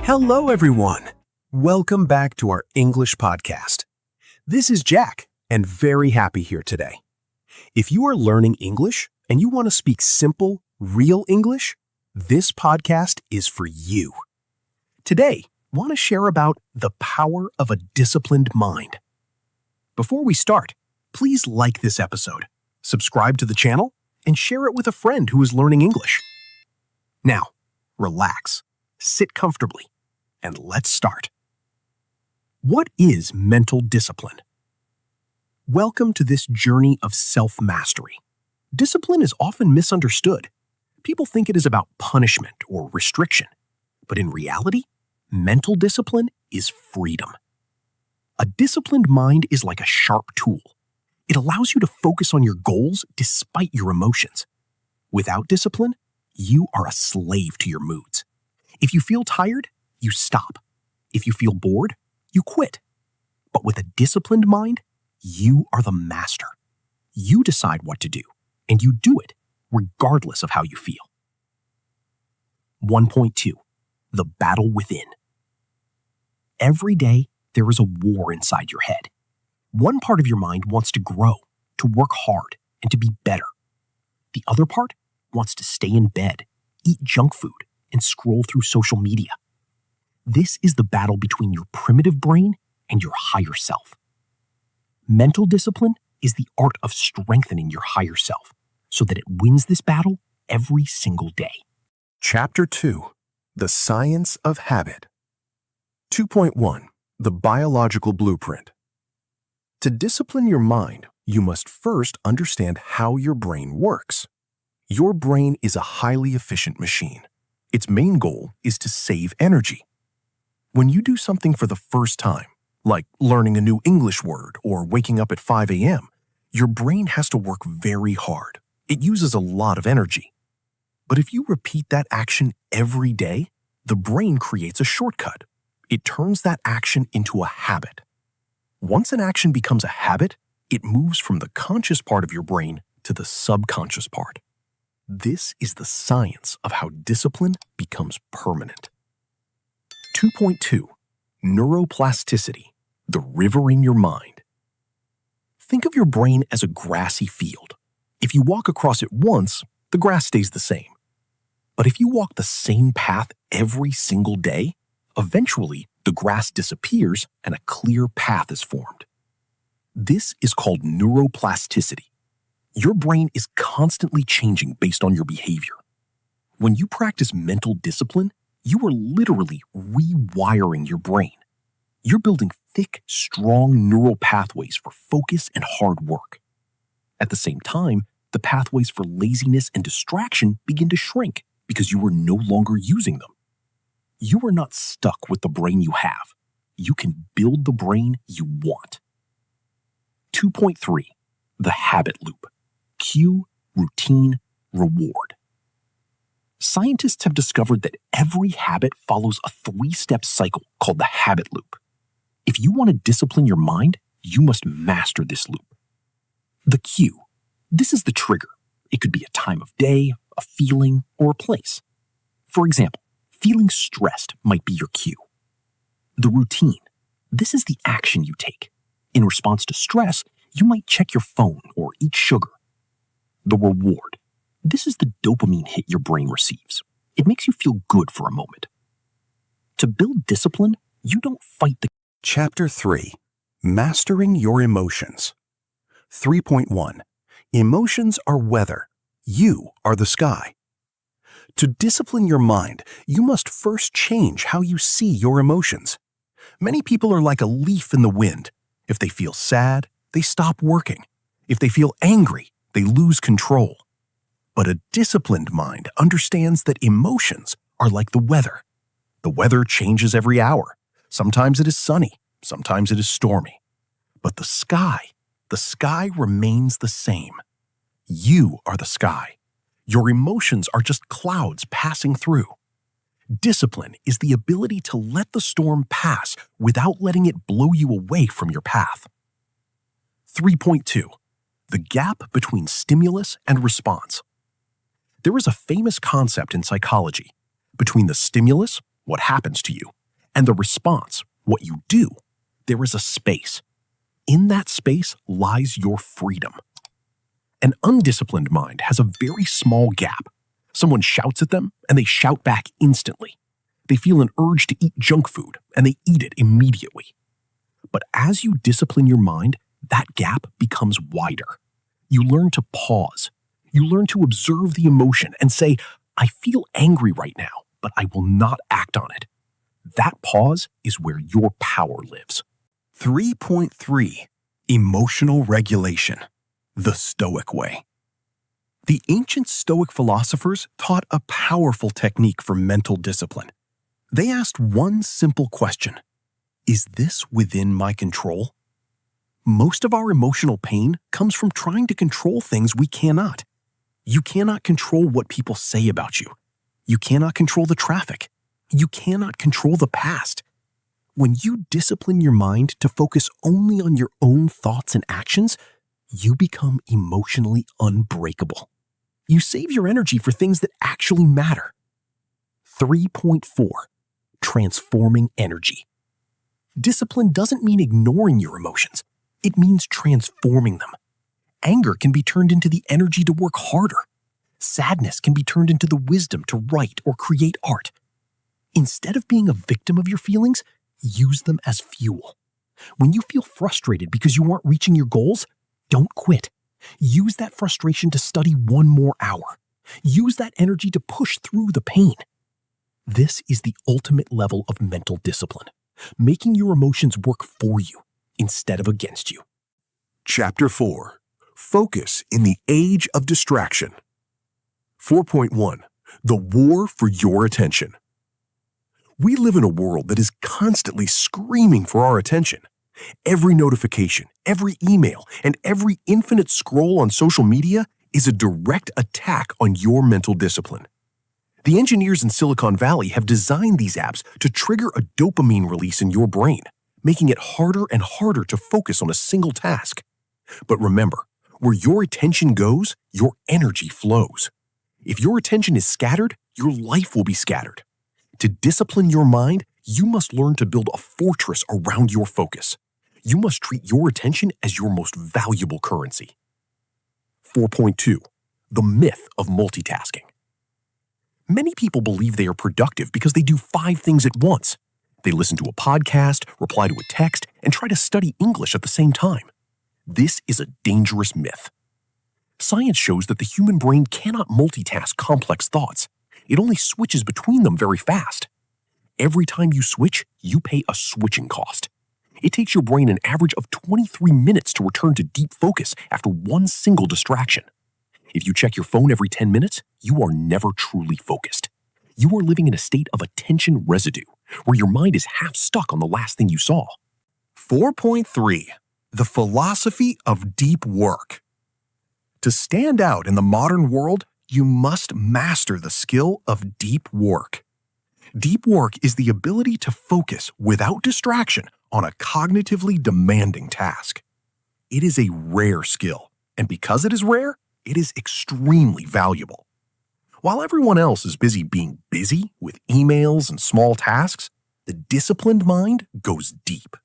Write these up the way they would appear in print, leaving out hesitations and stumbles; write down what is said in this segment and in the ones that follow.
Hello, everyone. Welcome back to our English podcast. This is Jack, and very happy here today. If you are learning English and you want to speak simple, real English, this podcast is for you. Today, I want to share about the power of a disciplined mind. Before we start, please like this episode, subscribe to the channel, and share it with a friend who is learning English. Now, relax, sit comfortably, and let's start. What is mental discipline? Welcome to this journey of self-mastery. Discipline is often misunderstood. People think it is about punishment or restriction. But in reality, mental discipline is freedom. A disciplined mind is like a sharp tool. It allows you to focus on your goals despite your emotions. Without discipline, you are a slave to your moods. If you feel tired, you stop. If you feel bored, you quit. But with a disciplined mind, you are the master. You decide what to do, and you do it regardless of how you feel. 1.2. The battle within. Every day, there is a war inside your head. One part of your mind wants to grow, to work hard, and to be better. The other part wants to stay in bed, eat junk food, and scroll through social media. This is the battle between your primitive brain and your higher self. Mental discipline is the art of strengthening your higher self so that it wins this battle every single day. Chapter 2. The Science of Habit. 2.1. The Biological Blueprint. To discipline your mind, you must first understand how your brain works. Your brain is a highly efficient machine. Its main goal is to save energy. When you do something for the first time, like learning a new English word or waking up at 5 a.m., your brain has to work very hard. It uses a lot of energy. But if you repeat that action every day, the brain creates a shortcut. It turns that action into a habit. Once an action becomes a habit, it moves from the conscious part of your brain to the subconscious part. This is the science of how discipline becomes permanent. 2.2. Neuroplasticity, the river in your mind. Think of your brain as a grassy field. If you walk across it once, the grass stays the same. But if you walk the same path every single day, eventually the grass disappears and a clear path is formed. This is called neuroplasticity. Your brain is constantly changing based on your behavior. When you practice mental discipline, you are literally rewiring your brain. You're building thick, strong neural pathways for focus and hard work. At the same time, the pathways for laziness and distraction begin to shrink because you are no longer using them. You are not stuck with the brain you have. You can build the brain you want. 2.3. The habit loop. Cue, routine, reward. Scientists have discovered that every habit follows a 3-step cycle called the habit loop. If you want to discipline your mind, you must master this loop. The cue. This is the trigger. It could be a time of day, a feeling, or a place. For example, feeling stressed might be your cue. The routine. This is the action you take. In response to stress, you might check your phone or eat sugar. The reward. This is the dopamine hit your brain receives. It makes you feel good for a moment. To build discipline, you don't fight the... Chapter 3. Mastering Your Emotions. 3.1. Emotions are weather. You are the sky. To discipline your mind, you must first change how you see your emotions. Many people are like a leaf in the wind. If they feel sad, they stop working. If they feel angry, they lose control. But a disciplined mind understands that emotions are like the weather. The weather changes every hour. Sometimes it is sunny, sometimes it is stormy. But the sky remains the same. You are the sky. Your emotions are just clouds passing through. Discipline is the ability to let the storm pass without letting it blow you away from your path. 3.2. The gap between stimulus and response. There is a famous concept in psychology. Between the stimulus what happens to you, and the response, what you do, there is a space. In that space lies your freedom. An undisciplined mind has a very small gap. Someone shouts at them, and they shout back instantly. They feel an urge to eat junk food, and they eat it immediately. But as you discipline your mind, that gap becomes wider. You learn to pause. You learn to observe the emotion and say, I feel angry right now, but I will not act on it. That pause is where your power lives. 3.3 Emotional Regulation, the Stoic Way. The ancient Stoic philosophers taught a powerful technique for mental discipline. They asked one simple question: is this within my control? Most of our emotional pain comes from trying to control things we cannot. You cannot control what people say about you. You cannot control the traffic. You cannot control the past. When you discipline your mind to focus only on your own thoughts and actions, you become emotionally unbreakable. You save your energy for things that actually matter. 3.4 Transforming Energy. Discipline doesn't mean ignoring your emotions. It means transforming them. Anger can be turned into the energy to work harder. Sadness can be turned into the wisdom to write or create art. Instead of being a victim of your feelings, use them as fuel. When you feel frustrated because you aren't reaching your goals, don't quit. Use that frustration to study one more hour. Use that energy to push through the pain. This is the ultimate level of mental discipline, making your emotions work for you instead of against you. Chapter 4. Focus in the Age of Distraction. 4.1. The War for Your Attention. We live in a world that is constantly screaming for our attention. Every notification, every email, and every infinite scroll on social media is a direct attack on your mental discipline. The engineers in Silicon Valley have designed these apps to trigger a dopamine release in your brain, making it harder and harder to focus on a single task. But remember, where your attention goes, your energy flows. If your attention is scattered, your life will be scattered. To discipline your mind, you must learn to build a fortress around your focus. You must treat your attention as your most valuable currency. 4.2. The Myth of Multitasking. Many people believe they are productive because they do 5 things at once. They listen to a podcast, reply to a text, and try to study English at the same time. This is a dangerous myth. Science shows that the human brain cannot multitask complex thoughts. It only switches between them very fast. Every time you switch, you pay a switching cost. It takes your brain an average of 23 minutes to return to deep focus after one single distraction. If you check your phone every 10 minutes, you are never truly focused. You are living in a state of attention residue, where your mind is half stuck on the last thing you saw. 4.3. The Philosophy of Deep Work. To stand out in the modern world, you must master the skill of deep work. Deep work is the ability to focus without distraction on a cognitively demanding task. It is a rare skill, and because it is rare, it is extremely valuable. While everyone else is busy being busy with emails and small tasks, the disciplined mind goes deep.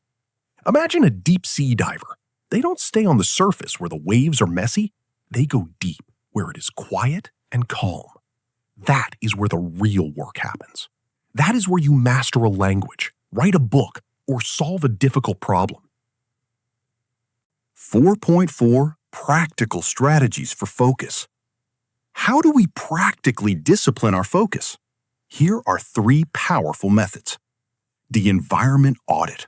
Imagine a deep-sea diver. They don't stay on the surface where the waves are messy. They go deep where it is quiet and calm. That is where the real work happens. That is where you master a language, write a book, or solve a difficult problem. 4.4 Practical Strategies for Focus. How do we practically discipline our focus? Here are 3 powerful methods. The environment audit.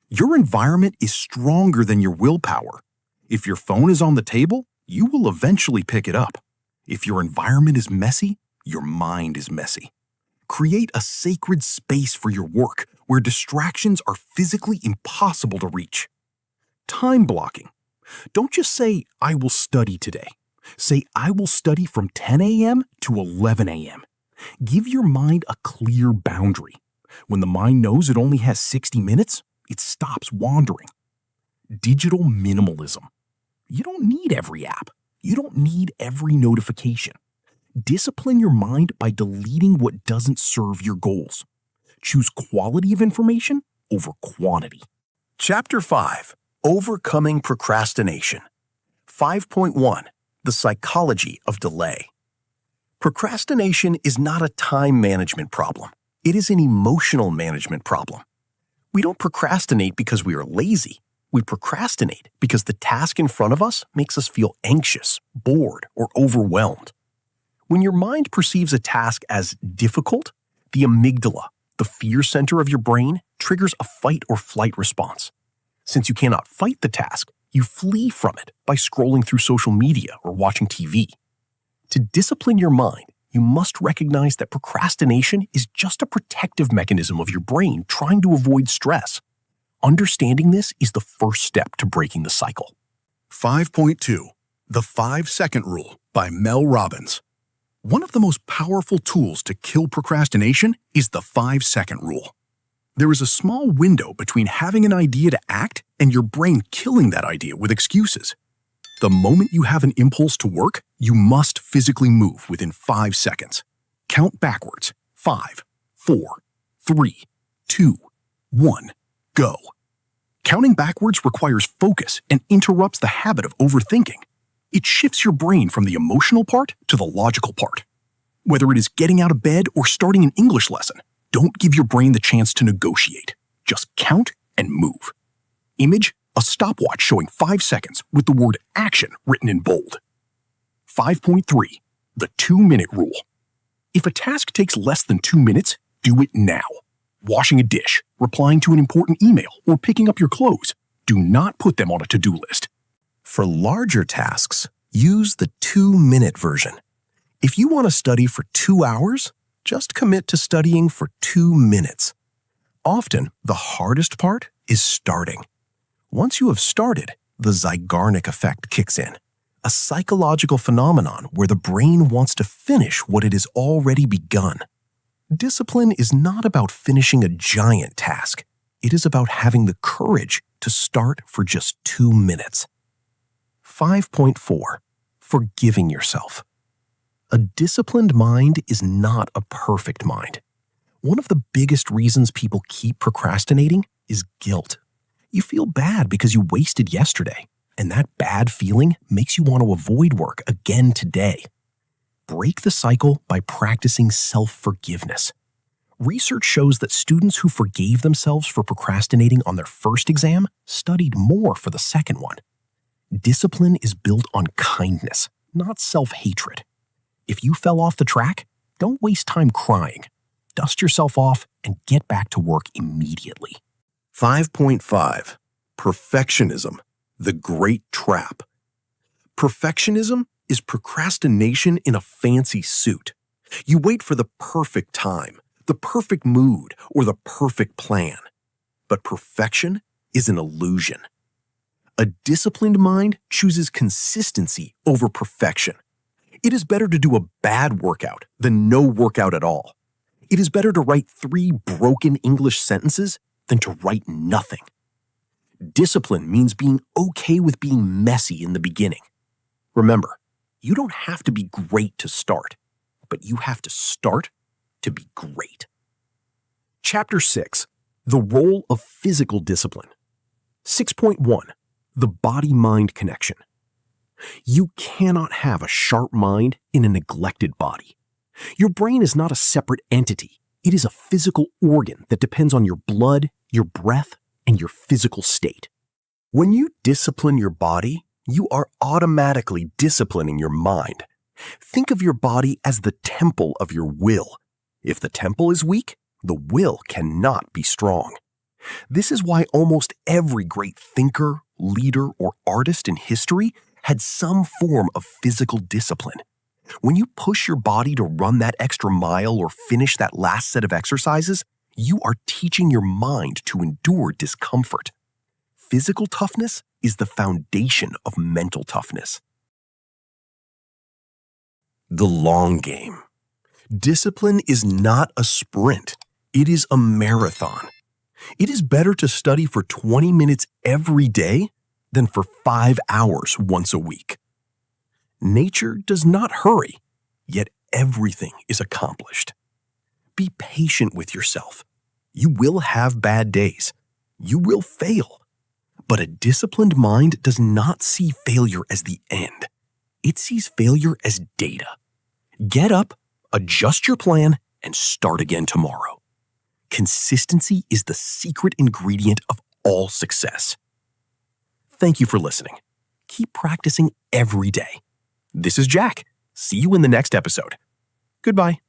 Your environment is stronger than your willpower. If your phone is on the table, you will eventually pick it up. If your environment is messy, your mind is messy. Create a sacred space for your work where distractions are physically impossible to reach. Time blocking. Don't just say, I will study today. Say, I will study from 10 a.m. to 11 a.m. Give your mind a clear boundary. When the mind knows it only has 60 minutes, it stops wandering. Digital minimalism. You don't need every app. You don't need every notification. Discipline your mind by deleting what doesn't serve your goals. Choose quality of information over quantity. Chapter 5. Overcoming Procrastination. 5.1. The Psychology of Delay. Procrastination is not a time management problem. It is an emotional management problem. We don't procrastinate because we are lazy. We procrastinate because the task in front of us makes us feel anxious, bored, or overwhelmed. When your mind perceives a task as difficult, the amygdala, the fear center of your brain, triggers a fight or flight response. Since you cannot fight the task, you flee from it by scrolling through social media or watching TV. To discipline your mind, you must recognize that procrastination is just a protective mechanism of your brain trying to avoid stress. Understanding this is the first step to breaking the cycle. 5.2. The 5-Second Rule by Mel Robbins. One of the most powerful tools to kill procrastination is the 5-second rule. There is a small window between having an idea to act and your brain killing that idea with excuses. The moment you have an impulse to work, you must physically move within 5 seconds. Count backwards. 5, 4, 3, 2, 1, go. Counting backwards requires focus and interrupts the habit of overthinking. It shifts your brain from the emotional part to the logical part. Whether it is getting out of bed or starting an English lesson, don't give your brain the chance to negotiate. Just count and move. Image: a stopwatch showing 5 seconds with the word action written in bold. 5.3. The 2-minute rule. If a task takes less than 2 minutes, do it now. Washing a dish, replying to an important email, or picking up your clothes. Do not put them on a to-do list. For larger tasks, use the 2-minute version. If you want to study for 2 hours, just commit to studying for 2 minutes. Often, the hardest part is starting. Once you have started, the Zeigarnik effect kicks in, a psychological phenomenon where the brain wants to finish what it has already begun. Discipline is not about finishing a giant task. It is about having the courage to start for just 2 minutes. 5.4. Forgiving yourself. A disciplined mind is not a perfect mind. One of the biggest reasons people keep procrastinating is guilt. You feel bad because you wasted yesterday, and that bad feeling makes you want to avoid work again today. Break the cycle by practicing self-forgiveness. Research shows that students who forgave themselves for procrastinating on their first exam studied more for the second one. Discipline is built on kindness, not self-hatred. If you fell off the track, don't waste time crying. Dust yourself off and get back to work immediately. 5.5. Perfectionism, the great trap. Perfectionism is procrastination in a fancy suit. You wait for the perfect time, the perfect mood, or the perfect plan. But perfection is an illusion. A disciplined mind chooses consistency over perfection. It is better to do a bad workout than no workout at all. It is better to write 3 broken English sentences than to write nothing. Discipline means being okay with being messy in the beginning. Remember, you don't have to be great to start, but you have to start to be great. Chapter 6. The Role of Physical Discipline. 6.1. The body-mind connection. You cannot have a sharp mind in a neglected body. Your brain is not a separate entity. It is a physical organ that depends on your blood, your breath, and your physical state. When you discipline your body, you are automatically disciplining your mind. Think of your body as the temple of your will. If the temple is weak, the will cannot be strong. This is why almost every great thinker, leader, or artist in history had some form of physical discipline. When you push your body to run that extra mile or finish that last set of exercises, you are teaching your mind to endure discomfort. Physical toughness is the foundation of mental toughness. The long game. Discipline is not a sprint. It is a marathon. It is better to study for 20 minutes every day than for 5 hours once a week. Nature does not hurry, yet everything is accomplished. Be patient with yourself. You will have bad days. You will fail. But a disciplined mind does not see failure as the end. It sees failure as data. Get up, adjust your plan, and start again tomorrow. Consistency is the secret ingredient of all success. Thank you for listening. Keep practicing every day. This is Jack. See you in the next episode. Goodbye.